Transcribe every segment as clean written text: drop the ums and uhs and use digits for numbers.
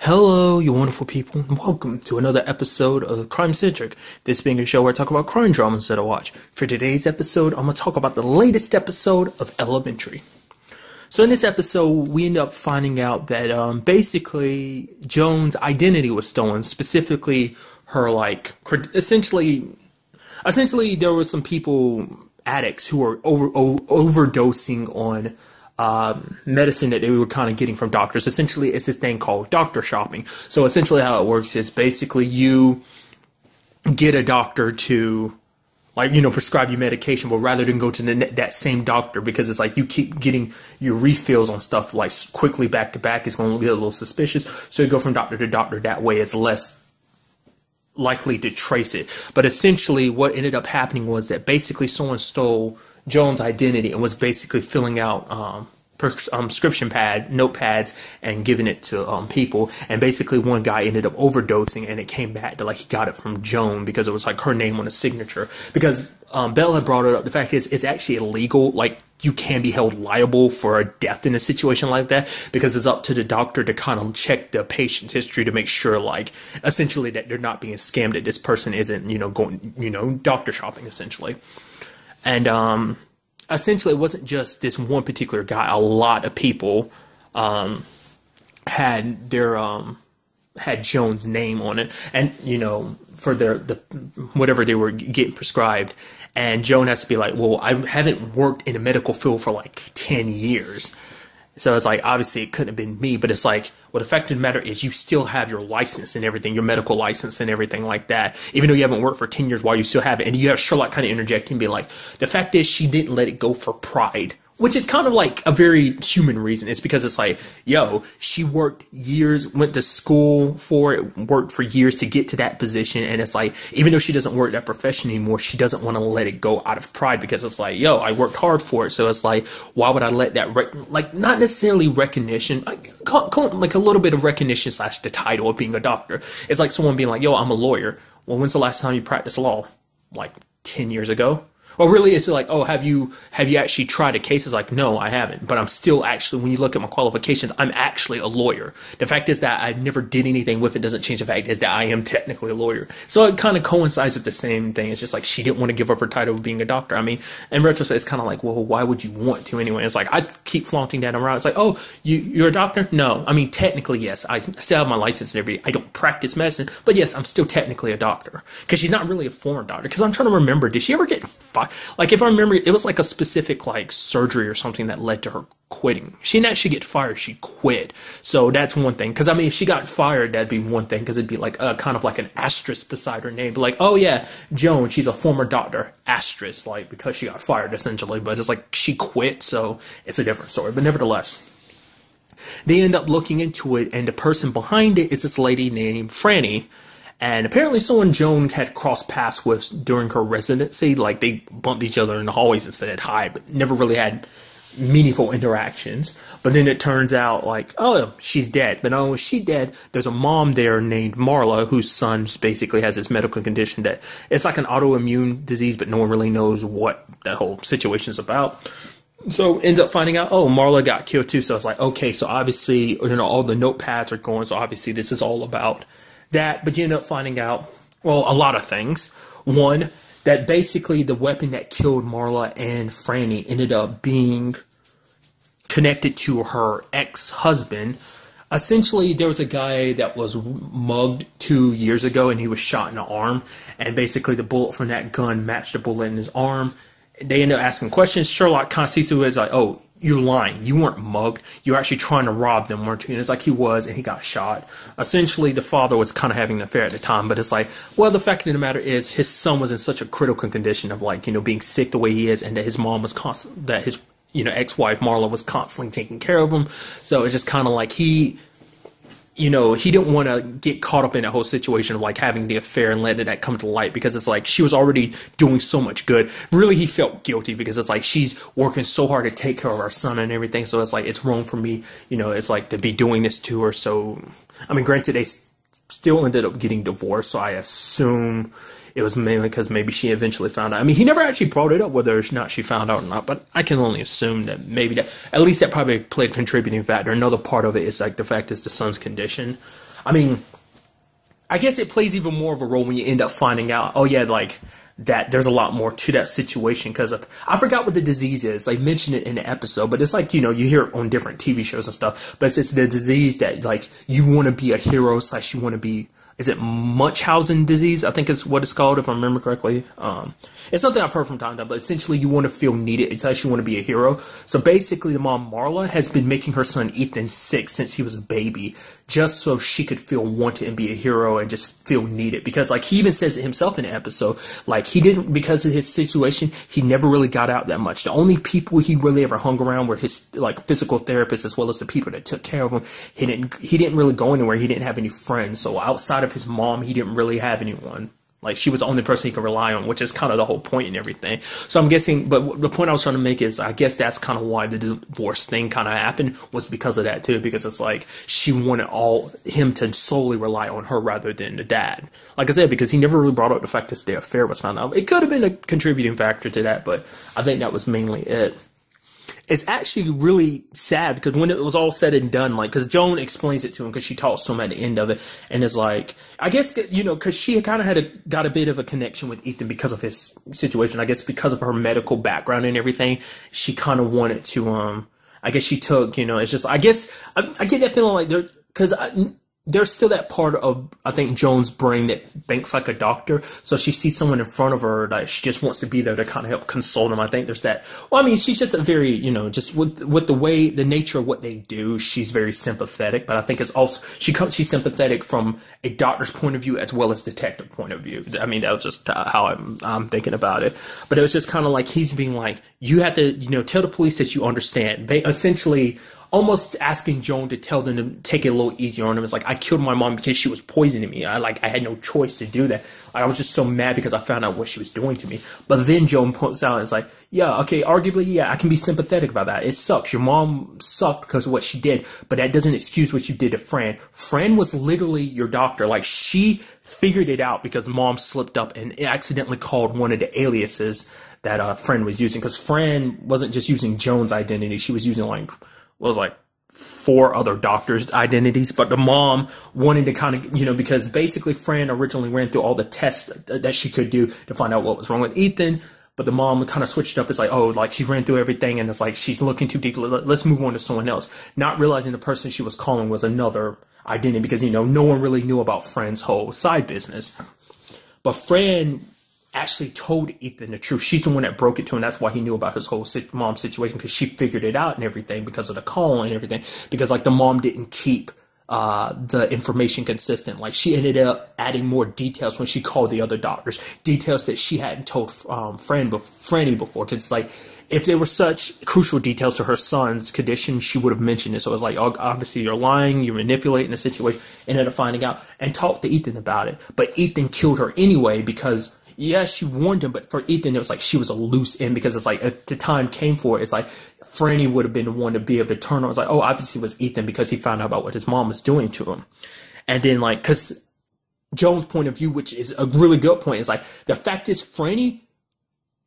Hello, you wonderful people, and welcome to another episode of Crime Centric. This being a show where I talk about crime dramas that I watch. For today's episode, I'm going to talk about the latest episode of Elementary. So in this episode, we end up finding out that basically Joan's identity was stolen. Specifically, her essentially there were some people, addicts, who were overdosing on medicine that they were kind of getting from doctors. Essentially, it's this thing called doctor shopping. So essentially how it works is basically you get a doctor to prescribe you medication, but rather than go to that same doctor, because it's like you keep getting your refills on stuff like quickly back to back, it's going to get a little suspicious. So you go from doctor to doctor. That way it's less likely to trace it. But essentially what ended up happening was that basically someone stole Joan's identity and was basically filling out prescription notepads and giving it to people. And basically one guy ended up overdosing, and it came back to he got it from Joan because it was her name on a signature. Because Belle had brought it up. The fact is, it's actually illegal. You can be held liable for a death in a situation like that, because it's up to the doctor to kind of check the patient's history to make sure, essentially, that they're not being scammed, that this person isn't, going, doctor shopping, essentially. And essentially, it wasn't just this one particular guy. A lot of people had Joan's name on it, and for the whatever they were getting prescribed. And Joan has to be well, I haven't worked in the medical field for 10 years. So it's obviously it couldn't have been me, but it's well, the fact of the matter is you still have your license and everything, your medical license and everything like that, even though you haven't worked for 10 years, while you still have it. And you have Sherlock kind of interject and be the fact is she didn't let it go for pride, which is kind of a very human reason. It's because it's she worked years, went to school for it, worked for years to get to that position. And it's even though she doesn't work that profession anymore, she doesn't want to let it go out of pride, because it's I worked hard for it. So it's why would I let that, not necessarily recognition, call it a little bit of recognition / the title of being a doctor. It's someone being I'm a lawyer. Well, when's the last time you practiced law? 10 years ago? Or really, it's have you actually tried a case? It's no, I haven't. But I'm still actually, when you look at my qualifications, I'm actually a lawyer. The fact is that I never did anything with it doesn't change the fact is that I am technically a lawyer. So it kind of coincides with the same thing. It's just she didn't want to give up her title of being a doctor. I mean, in retrospect, it's kind of well, why would you want to anyway? It's I keep flaunting that around. It's oh, you're a doctor? No. I mean, technically, yes. I still have my license and everything. I don't practice medicine. But yes, I'm still technically a doctor. Because she's not really a foreign doctor. Because I'm trying to remember, did she ever get fired? If I remember, it was a specific surgery or something that led to her quitting. She didn't actually get fired, she quit. So that's one thing. Because I mean, if she got fired, that'd be one thing, because it'd be kind of an asterisk beside her name. But oh yeah, Joan, she's a former doctor, asterisk, because she got fired essentially. But it's she quit, so it's a different story. But nevertheless, they end up looking into it, and the person behind it is this lady named Franny. And apparently someone Joan had crossed paths with during her residency. They bumped each other in the hallways and said hi, but never really had meaningful interactions. But then it turns out oh, she's dead. But not only is she dead, there's a mom there named Marla, whose son basically has this medical condition that it's an autoimmune disease, but no one really knows what that whole situation is about. So ends up finding out, oh, Marla got killed too. So it's okay, so obviously, all the notepads are going, so obviously this is all about that. But you end up finding out, well, a lot of things. One, that basically the weapon that killed Marla and Franny ended up being connected to her ex-husband. Essentially, there was a guy that was mugged 2 years ago, and he was shot in the arm. And basically, the bullet from that gun matched the bullet in his arm. They end up asking questions. Sherlock kind of sees through it as oh, you're lying. You weren't mugged. You're actually trying to rob them, weren't you? And it's he was, and he got shot. Essentially, the father was kind of having an affair at the time, but it's well, the fact of the matter is his son was in such a critical condition of being sick the way he is, and that his mom was that his ex-wife Marla was constantly taking care of him. So it's just kind of he didn't want to get caught up in that whole situation of having the affair and letting that come to light, because it's she was already doing so much good. Really, he felt guilty because it's she's working so hard to take care of our son and everything. So it's it's wrong for me, it's to be doing this to her. So, I mean, granted, they still ended up getting divorced. So I assume it was mainly because maybe she eventually found out. I mean, he never actually brought it up whether or not she found out or not, but I can only assume that maybe that, at least that probably played a contributing factor. Another part of it is the fact is the son's condition. I mean, I guess it plays even more of a role when you end up finding out, oh yeah, like that there's a lot more to that situation because of, I forgot what the disease is. I mentioned it in the episode, but it's like, you know, you hear it on different TV shows and stuff, but it's the disease that like you want to be a hero / you want to be, is it Munchausen disease? I think is what it's called, if I remember correctly. It's something I've heard from time to time, but essentially you want to feel needed. It's actually you want to be a hero. So basically the mom, Marla, has been making her son Ethan sick since he was a baby, just so she could feel wanted and be a hero and just feel needed. Because like he even says it himself in the episode, like he didn't, because of his situation, he never really got out that much. The only people he really ever hung around were his like physical therapists, as well as the people that took care of him. He didn't really go anywhere. He didn't have any friends. So outside of his mom, he didn't really have anyone. Like, she was the only person he could rely on, which is kind of the whole point and everything. So I'm guessing, but the point I was trying to make is, I guess that's kind of why the divorce thing kind of happened, was because of that too, because it's like, she wanted him to solely rely on her rather than the dad. Like I said, because he never really brought up the fact that their affair was found out. It could have been a contributing factor to that, but I think that was mainly it. It's actually really sad because when it was all said and done, like, because Joan explains it to him because she talks to him at the end of it, and it's like, I guess, you know, because she kind of got a bit of a connection with Ethan because of his situation. I guess because of her medical background and everything, she kind of wanted to, I guess she took, you know, it's just, I guess, I get that feeling like because there's still that part of, I think, Joan's brain that thinks like a doctor. So she sees someone in front of her that she just wants to be there to kind of help console them. I think there's that. Well, I mean, she's just a very, you know, just with the nature of what they do, she's very sympathetic. But I think it's also, she's sympathetic from a doctor's point of view as well as detective point of view. I mean, that was just how I'm thinking about it. But it was just kind of like he's being like, you have to, you know, tell the police that you understand. They essentially almost asking Joan to tell them to take it a little easier on him. It's like, I killed my mom because she was poisoning me. I had no choice to do that. I was just so mad because I found out what she was doing to me. But then Joan points out, it's like, yeah, okay, arguably, yeah, I can be sympathetic about that. It sucks. Your mom sucked because of what she did, but that doesn't excuse what you did to Fran. Fran was literally your doctor. Like, she figured it out because mom slipped up and accidentally called one of the aliases that Fran was using. Because Fran wasn't just using Joan's identity. She was using was like 4 other doctors' identities, but the mom wanted to kind of, you know, because basically Fran originally ran through all the tests that she could do to find out what was wrong with Ethan, but the mom kind of switched up. It's like, oh, like she ran through everything, and it's like she's looking too deep. Let's move on to someone else, not realizing the person she was calling was another identity because, you know, no one really knew about Fran's whole side business. But Fran actually told Ethan the truth. She's the one that broke it to him. That's why he knew about his whole mom situation, because she figured it out and everything because of the call and everything. Because like the mom didn't keep the information consistent. Like she ended up adding more details when she called the other doctors, details that she hadn't told Franny before. Because like if there were such crucial details to her son's condition, she would have mentioned it. So it was like, obviously you're lying, you're manipulating the situation. Ended up finding out and talked to Ethan about it. But Ethan killed her anyway because, yeah, she warned him, but for Ethan, it was like she was a loose end because it's like if the time came for it, it's like Franny would have been the one to be able to turn on. It's like, oh, obviously it was Ethan because he found out about what his mom was doing to him. And then like, because Joan's point of view, which is a really good point, is like the fact is Franny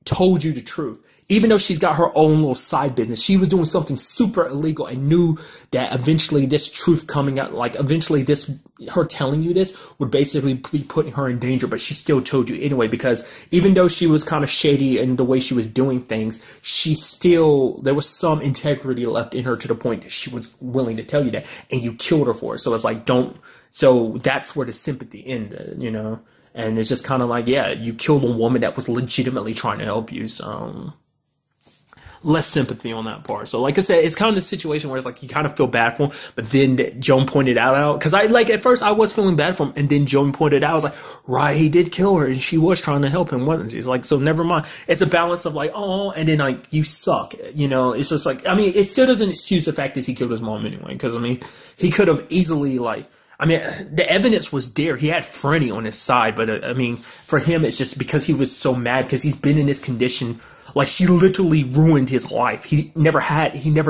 told you the truth. Even though she's got her own little side business, she was doing something super illegal and knew that eventually this truth coming out, like eventually her telling you this would basically be putting her in danger, but she still told you anyway, because even though she was kind of shady in the way she was doing things, there was some integrity left in her to the point that she was willing to tell you that, and you killed her for it. So it's like, so that's where the sympathy ended, you know? And it's just kind of like, yeah, you killed a woman that was legitimately trying to help you, so less sympathy on that part. So like I said, it's kind of the situation where it's like you kind of feel bad for him, but then Joan pointed out because at first I was feeling bad for him, and then Joan pointed out, I was like, right, he did kill her and she was trying to help him, wasn't she? It's like, so never mind. It's a balance of like, oh, and then like you suck, you know. It's just like, I mean, it still doesn't excuse the fact that he killed his mom anyway, because I mean, he could have easily the evidence was there. He had Franny on his side, but I mean, for him, it's just because he was so mad because he's been in this condition. Like, she literally ruined his life. He never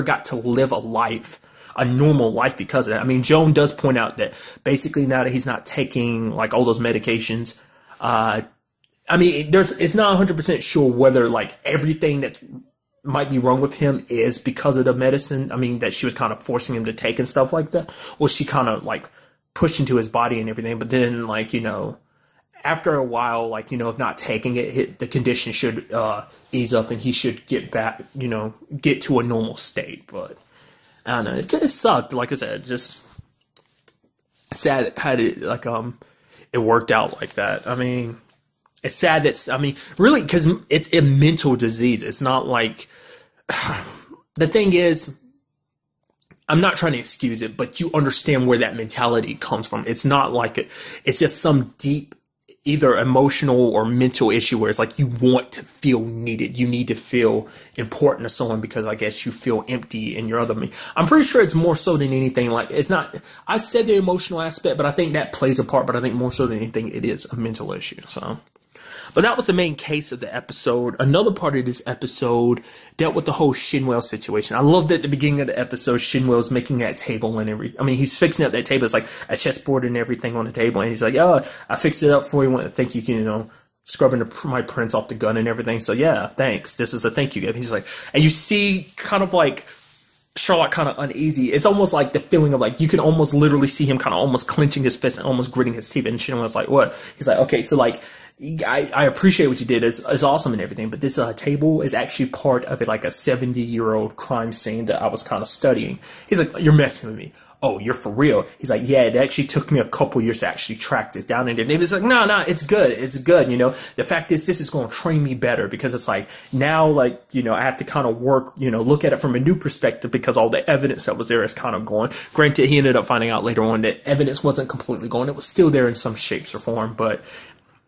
got to live a normal life because of that. I mean, Joan does point out that basically now that he's not taking like all those medications, I mean, it's not 100% sure whether like everything that might be wrong with him is because of the medicine. I mean, that she was kind of forcing him to take and stuff like that. Or she kind of like pushed into his body and everything. But then, like, you know, after a while, like, you know, if not taking it, the condition should ease up and he should get back, you know, get to a normal state. But I don't know. It sucked. Like I said, just sad how it, like, it worked out like that. I mean, it's sad that, I mean, really, because it's a mental disease. It's not like, the thing is, I'm not trying to excuse it, but you understand where that mentality comes from. It's not like it's just some deep, either emotional or mental issue where it's like you want to feel needed. You need to feel important to someone because I guess you feel empty in your other me. I'm pretty sure it's more so than anything. Like, it's not, I said the emotional aspect, but I think that plays a part, but I think more so than anything, it is a mental issue. So, but that was the main case of the episode. Another part of this episode dealt with the whole Shinwell situation. I loved at the beginning of the episode, Shinwell's making that table and everything. I mean, he's fixing up that table. It's like a chessboard and everything on the table. And he's like, oh, I fixed it up for you. I want to thank you, you know, scrubbing my prints off the gun and everything. So yeah, thanks. This is a thank you gift. He's like, and you see kind of like Sherlock kind of uneasy. It's almost like the feeling of like, you can almost literally see him kind of almost clenching his fist and almost gritting his teeth. And Shinwell's like, what? He's like, okay, so like, I appreciate what you did. It's awesome and everything, but this table is actually part of it, like a 70-year-old crime scene that I was kind of studying. He's like, you're messing with me. Oh, you're for real? He's like, yeah, it actually took me a couple years to actually track this down. And they was like, no, it's good. It's good. You know, the fact is, this is going to train me better because it's like now, like, you know, I have to kind of work, you know, look at it from a new perspective because all the evidence that was there is kind of gone. Granted, he ended up finding out later on that evidence wasn't completely gone. It was still there in some shapes or form, but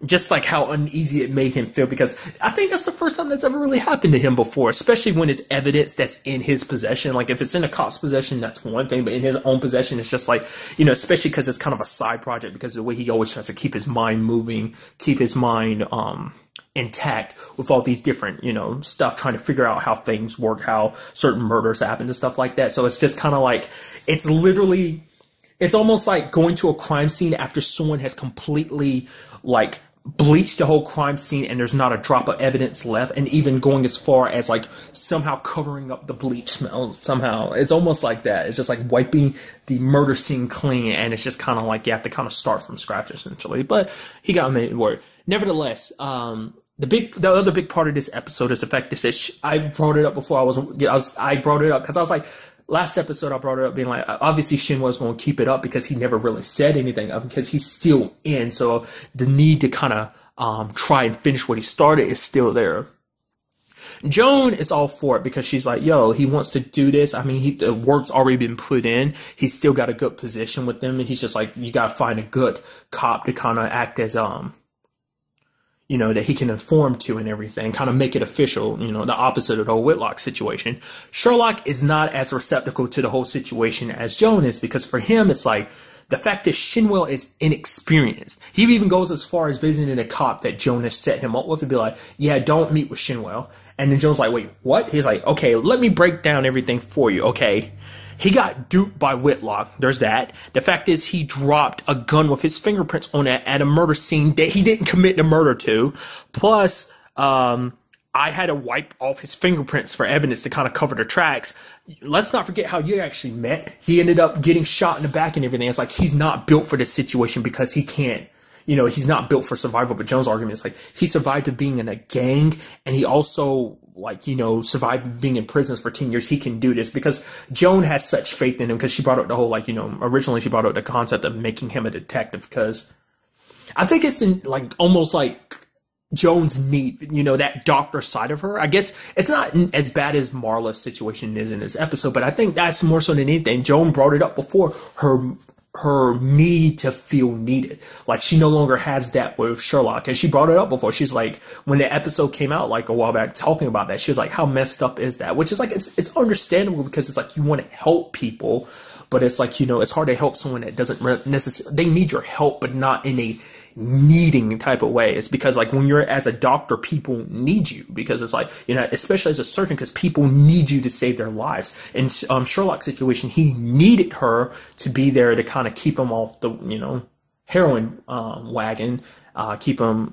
just like how uneasy it made him feel, because I think that's the first time that's ever really happened to him before, especially when it's evidence that's in his possession. Like if it's in a cop's possession, that's one thing, but in his own possession, it's just like, you know, especially because it's kind of a side project, because of the way he always tries to keep his mind moving, keep his mind intact with all these different, you know, stuff, trying to figure out how things work, how certain murders happen and stuff like that. So it's just kind of like, it's literally, it's almost like going to a crime scene after someone has completely like bleach the whole crime scene and there's not a drop of evidence left, and even going as far as like somehow covering up the bleach smell somehow. It's almost like that. It's just like wiping the murder scene clean, and it's just kind of like you have to kind of start from scratch essentially. But he got me word. Nevertheless, the other big part of this episode is the fact that I brought it up before. I brought it up because I was like, last episode I brought it up being like, obviously Shinwell's going to keep it up because he never really said anything because he's still in. So the need to kind of try and finish what he started is still there. Joan is all for it because she's like, yo, he wants to do this. I mean, the work's already been put in. He's still got a good position with them. And he's just like, you got to find a good cop to kind of act as, you know, that he can inform to and everything, kind of make it official, you know, the opposite of the whole Whitlock situation. Sherlock is not as receptacle to the whole situation as Joan is, because for him, it's like the fact that Shinwell is inexperienced. He even goes as far as visiting a cop that Joan has set him up with and be like, yeah, don't meet with Shinwell. And then Joan's like, wait, what? He's like, okay, let me break down everything for you, okay? He got duped by Whitlock. There's that. The fact is he dropped a gun with his fingerprints on it at a murder scene that he didn't commit the murder to. Plus, I had to wipe off his fingerprints for evidence to kind of cover the tracks. Let's not forget how you actually met. He ended up getting shot in the back and everything. It's like he's not built for this situation because he can't. You know, he's not built for survival. But Joan's argument is like he survived to being in a gang, and he also, like, you know, survived being in prisons for 10 years. He can do this because Joan has such faith in him, because she brought up the whole, like, you know, originally she brought up the concept of making him a detective, because I think it's in, like, almost like Joan's need, you know, that doctor side of her. I guess it's not as bad as Marla's situation is in this episode, but I think that's more so than anything. Joan brought it up before, her need to feel needed. Like, she no longer has that with Sherlock. And she brought it up before. She's like, when the episode came out, like, a while back, talking about that, she was like, how messed up is that? Which is like, it's understandable, because it's like, you want to help people, but it's like, you know, it's hard to help someone that doesn't necessarily, they need your help, but not in a needing type of way. It's because, like, when you're as a doctor, people need you, because it's like, you know, especially as a surgeon, because people need you to save their lives. In Sherlock's situation, he needed her to be there to kind of keep him off the, you know, heroin wagon, keep him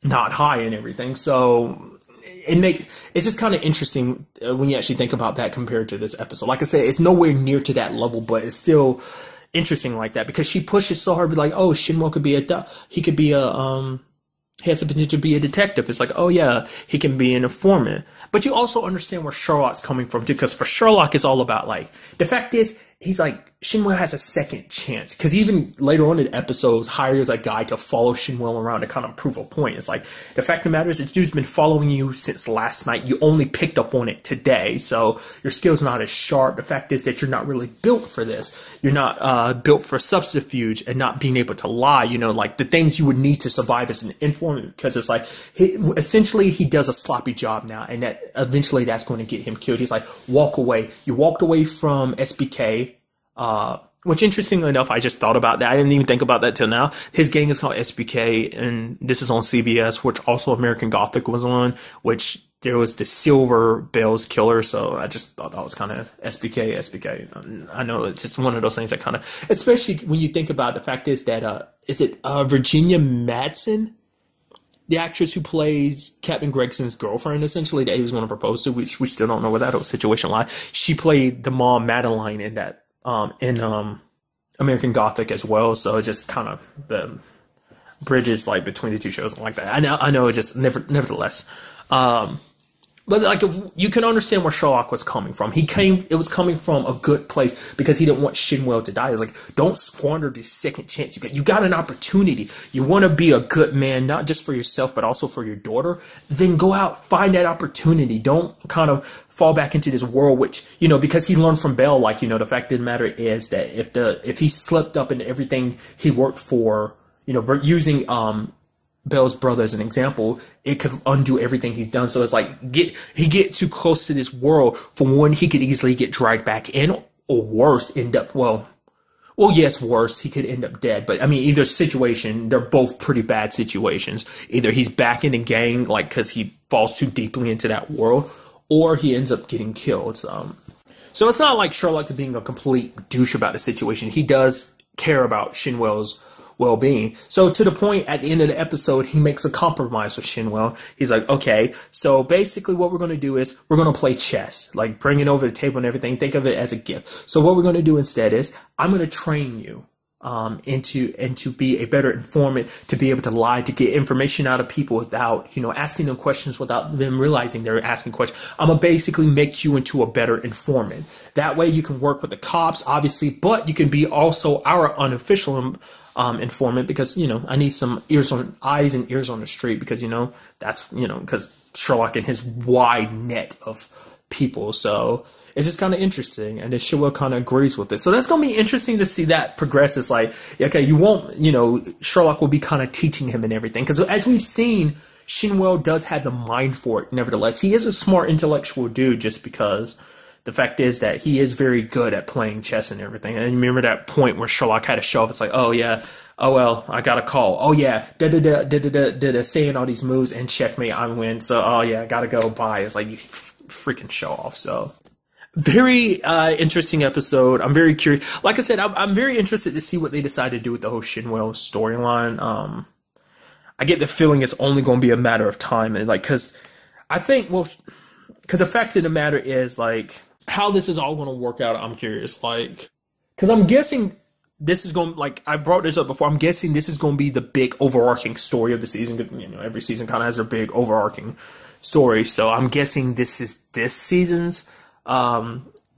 not high and everything. So it's just kind of interesting when you actually think about that compared to this episode. Like I said, it's nowhere near to that level, but it's still interesting like that because she pushes so hard, like, oh, Shinwell could be he has the potential to be a detective. It's like, oh yeah, he can be an informant. But you also understand where Sherlock's coming from too, because for Sherlock, it's all about like, the fact is, he's like, Shinwell has a second chance. Because even later on in episodes, hires a guy to follow Shinwell around to kind of prove a point. It's like, the fact of the matter is, this dude's been following you since last night. You only picked up on it today, so your skill's not as sharp. The fact is that you're not really built for this. You're not built for subterfuge and not being able to lie, you know, like the things you would need to survive as an informant. Because it's like, essentially, he does a sloppy job now, and that eventually that's going to get him killed. He's like, walk away. You walked away from SBK. Which interestingly enough, I just thought about that. I didn't even think about that till now. His gang is called SBK, and this is on CBS, which also American Gothic was on, which there was the Silver Bells Killer. So I just thought that was kind of SBK. I know it's just one of those things that kind of, especially when you think about the fact is that, is it Virginia Madsen? The actress who plays Captain Gregson's girlfriend, essentially, that he was going to propose to, which we still don't know where that whole situation lies. She played the mom, Madeline, in that. In American Gothic as well, so it just kind of the bridges like between the two shows like that. I know, it just nevertheless. But like, if you can understand where Sherlock was coming from. It was coming from a good place because he didn't want Shinwell to die. It's like, don't squander this second chance. You got an opportunity. You want to be a good man, not just for yourself, but also for your daughter. Then go out, find that opportunity. Don't kind of fall back into this world, which, you know, because he learned from Bell, like, you know, the fact of the matter is that if he slipped up into everything he worked for, you know, using, Bell's brother as an example, it could undo everything he's done. So it's like, he get too close to this world. For one, he could easily get dragged back in, or worse, end up, yes, worse, he could end up dead. But I mean, either situation, they're both pretty bad situations. Either he's back in the gang, like, because he falls too deeply into that world, or he ends up getting killed. So it's not like Sherlock's being a complete douche about the situation. He does care about Shinwell's well-being. So to the point at the end of the episode, he makes a compromise with Shinwell. He's like, okay, so basically what we're going to do is we're going to play chess, like bring it over the table and everything. Think of it as a gift. So what we're going to do instead is I'm going to train you into be a better informant, to be able to lie, to get information out of people without, you know, asking them questions, without them realizing they're asking questions. I'm gonna basically make you into a better informant. That way you can work with the cops, obviously, but you can be also our unofficial informant, because, you know, I need some eyes and ears on the street, because, you know, that's, you know, because Sherlock and his wide net of people. So it's just kind of interesting, and then Shinwell kind of agrees with it. So that's going to be interesting to see that progress. It's like, okay, you won't, you know, Sherlock will be kind of teaching him and everything. Because as we've seen, Shinwell does have the mind for it. Nevertheless, he is a smart, intellectual dude, just because the fact is that he is very good at playing chess and everything. And you remember that point where Sherlock had to show off. It's like, oh yeah, oh well, I got a call. Oh yeah, saying all these moves and checkmate, I win. So oh yeah, I gotta go. Bye. It's like, you freaking show off. So very interesting episode. I'm very curious. Like I said, I'm very interested to see what they decide to do with the whole Shinwell storyline. I get the feeling it's only going to be a matter of time, and like, because the fact of the matter is, like, how this is all going to work out, I'm curious. Like, because I'm guessing this is going, like, I brought this up before, I'm guessing this is going to be the big overarching story of the season. You know, every season kind of has their big overarching story. So I'm guessing this is this season's.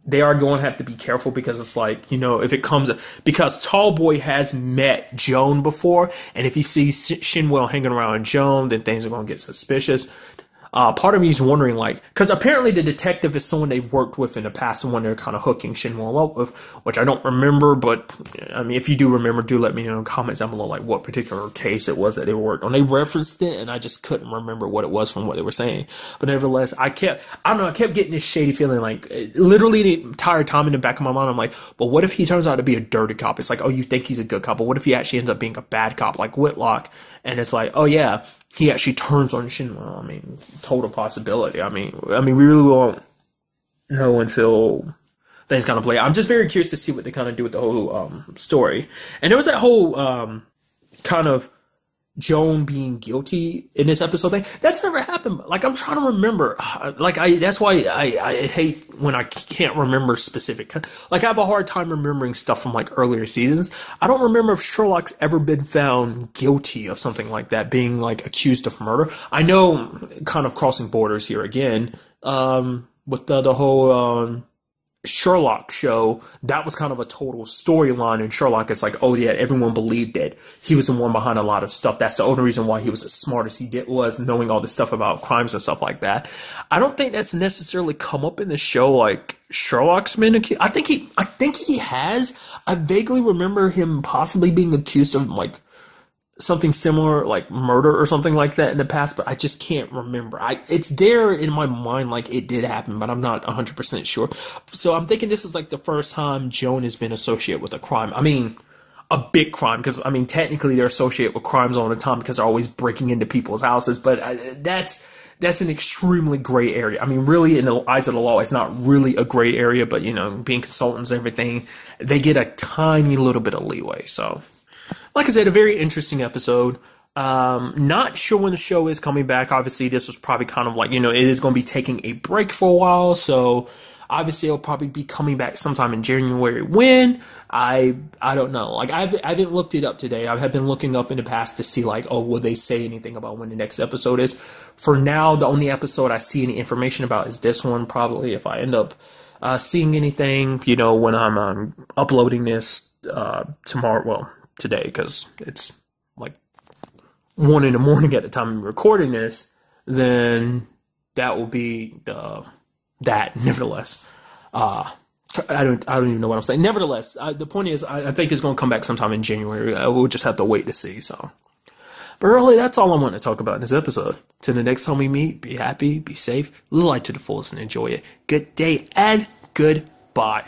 They are going to have to be careful, because it's like, you know, if it comes, because Tallboy has met Joan before, and if he sees Shinwell hanging around Joan, then things are going to get suspicious. Part of me is wondering, like, because apparently the detective is someone they've worked with in the past, and one they're kind of hooking Shinwell up with, which I don't remember, but I mean, if you do remember, do let me know in the comments down below, like, what particular case it was that they worked on. They referenced it, and I just couldn't remember what it was from what they were saying. But nevertheless, I kept getting this shady feeling, like, literally the entire time in the back of my mind, I'm like, but what if he turns out to be a dirty cop? It's like, oh, you think he's a good cop, but what if he actually ends up being a bad cop, like Whitlock? And it's like, oh yeah, he actually turns on Shinwell. I mean, total possibility. I mean, we really won't know until things kind of play. I'm just very curious to see what they kind of do with the whole story. And there was that whole kind of Joan being guilty in this episode thing. That's never happened. Like, I'm trying to remember. That's why I hate when I can't remember specific. Like, I have a hard time remembering stuff from like earlier seasons. I don't remember if Sherlock's ever been found guilty of something like that, being like accused of murder. I know, kind of crossing borders here again, with the whole, Sherlock show, that was kind of a total storyline in Sherlock. It's like, oh yeah, everyone believed it. He was the one behind a lot of stuff. That's the only reason why he was as smart as he was, knowing all this stuff about crimes and stuff like that. I don't think that's necessarily come up in the show. Like, Sherlock's been accused. I think he has. I vaguely remember him possibly being accused of like something similar, like murder or something like that in the past, but I just can't remember. It's there in my mind like it did happen, but I'm not 100% sure. So I'm thinking this is like the first time Joan has been associated with a crime. I mean, a big crime, because I mean, technically they're associated with crimes all the time because they're always breaking into people's houses, but that's an extremely gray area. I mean, really, in the eyes of the law, it's not really a gray area, but you know, being consultants and everything, they get a tiny little bit of leeway. So, like I said, a very interesting episode. Not sure when the show is coming back. Obviously, this was probably kind of like, you know, it is going to be taking a break for a while. So, obviously, it'll probably be coming back sometime in January. When? I don't know. Like, I haven't looked it up today. I have been looking up in the past to see, like, oh, will they say anything about when the next episode is? For now, the only episode I see any information about is this one, probably, if I end up seeing anything, you know, when I'm uploading this tomorrow. Well, today, because it's like 1 a.m. at the time I'm recording this, then that will be that. Nevertheless, I don't even know what I'm saying. Nevertheless, the point is, I think it's going to come back sometime in January. We'll just have to wait to see. So, but really, that's all I want to talk about in this episode. Till the next time we meet, be happy, be safe, live life to the fullest, and enjoy it. Good day and goodbye.